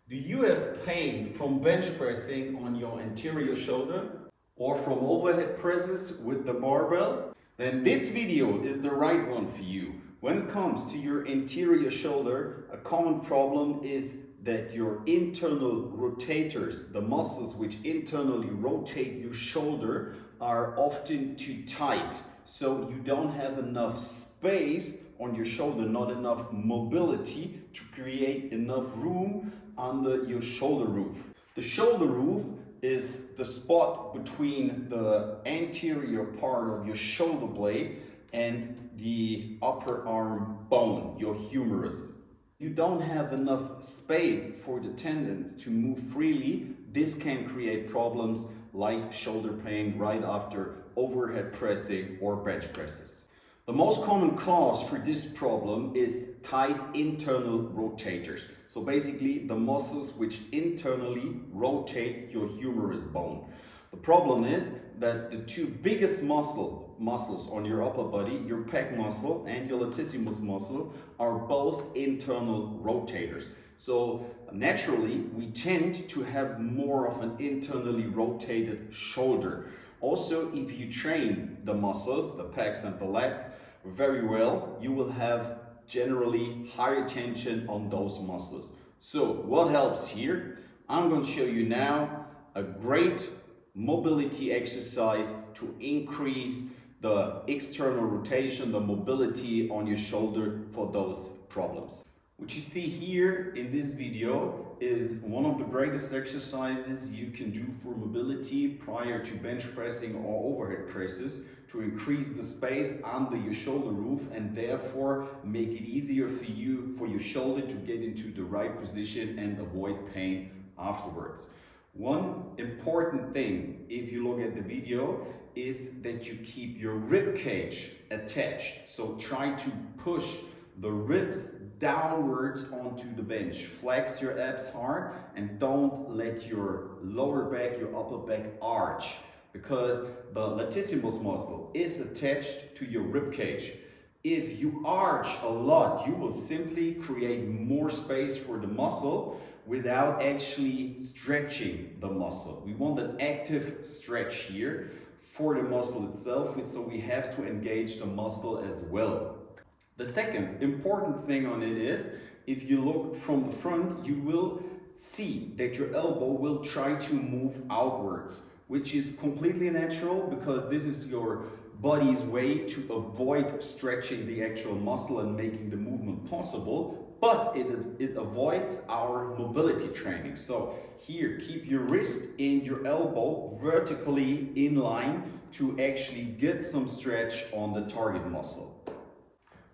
Do you have pain from bench pressing on your anterior shoulder or from overhead presses with the barbell? Then this video is the right one for you. When it comes to your anterior shoulder, a common problem is that your internal rotators, the muscles which internally rotate your shoulder, are often too tight. So you don't have enough space on your shoulder, not enough mobility to create enough room under your shoulder roof. The shoulder roof is the spot between the anterior part of your shoulder blade and the upper arm bone, your humerus. You don't have enough space for the tendons to move freely. This can create problems like shoulder pain right after overhead pressing or bench presses. The most common cause for this problem is tight internal rotators. So basically the muscles which internally rotate your humerus bone. The problem is that the two biggest muscles on your upper body, your pec muscle and your latissimus muscle, are both internal rotators. So naturally, we tend to have more of an internally rotated shoulder. Also, if you train the muscles, the pecs and the lats, very well, you will have generally higher tension on those muscles. So what helps here? I'm going to show you now a great mobility exercise to increase the external rotation, the mobility on your shoulder for those problems. What you see here in this video is one of the greatest exercises you can do for mobility prior to bench pressing or overhead presses to increase the space under your shoulder roof and therefore make it easier for your shoulder to get into the right position and avoid pain afterwards. One important thing, if you look at the video, is that you keep your rib cage attached. So try to push the ribs downwards onto the bench. Flex your abs hard and don't let your lower back, your upper back arch, because the latissimus muscle is attached to your rib cage. If you arch a lot, you will simply create more space for the muscle without actually stretching the muscle. We want an active stretch here for the muscle itself, so we have to engage the muscle as well. The second important thing on it is, if you look from the front, you will see that your elbow will try to move outwards, which is completely natural because this is your body's way to avoid stretching the actual muscle and making the movement possible, but it avoids our mobility training. So here, keep your wrist and your elbow vertically in line to actually get some stretch on the target muscle.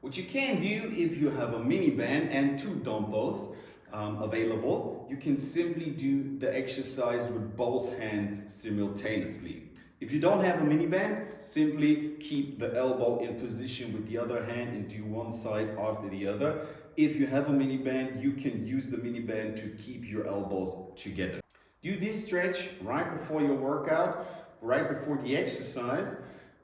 What you can do if you have a mini band and two dumbbells available, you can simply do the exercise with both hands simultaneously. If you don't have a mini band, simply keep the elbow in position with the other hand and do one side after the other. If you have a mini band, you can use the mini band to keep your elbows together. Do this stretch right before your workout, right before the exercise,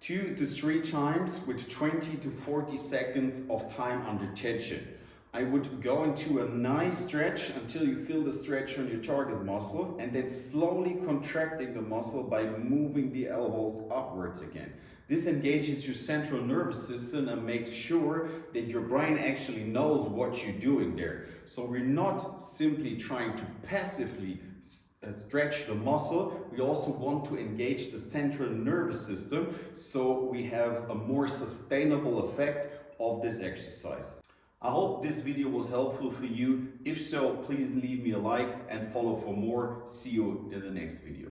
2 to 3 times with 20 to 40 seconds of time under tension. I would go into a nice stretch until you feel the stretch on your target muscle and then slowly contracting the muscle by moving the elbows upwards again. This engages your central nervous system and makes sure that your brain actually knows what you're doing there. So we're not simply trying to passively stretch the muscle, we also want to engage the central nervous system so we have a more sustainable effect of this exercise. I hope this video was helpful for you. If so, please leave me a like and follow for more. See you in the next video.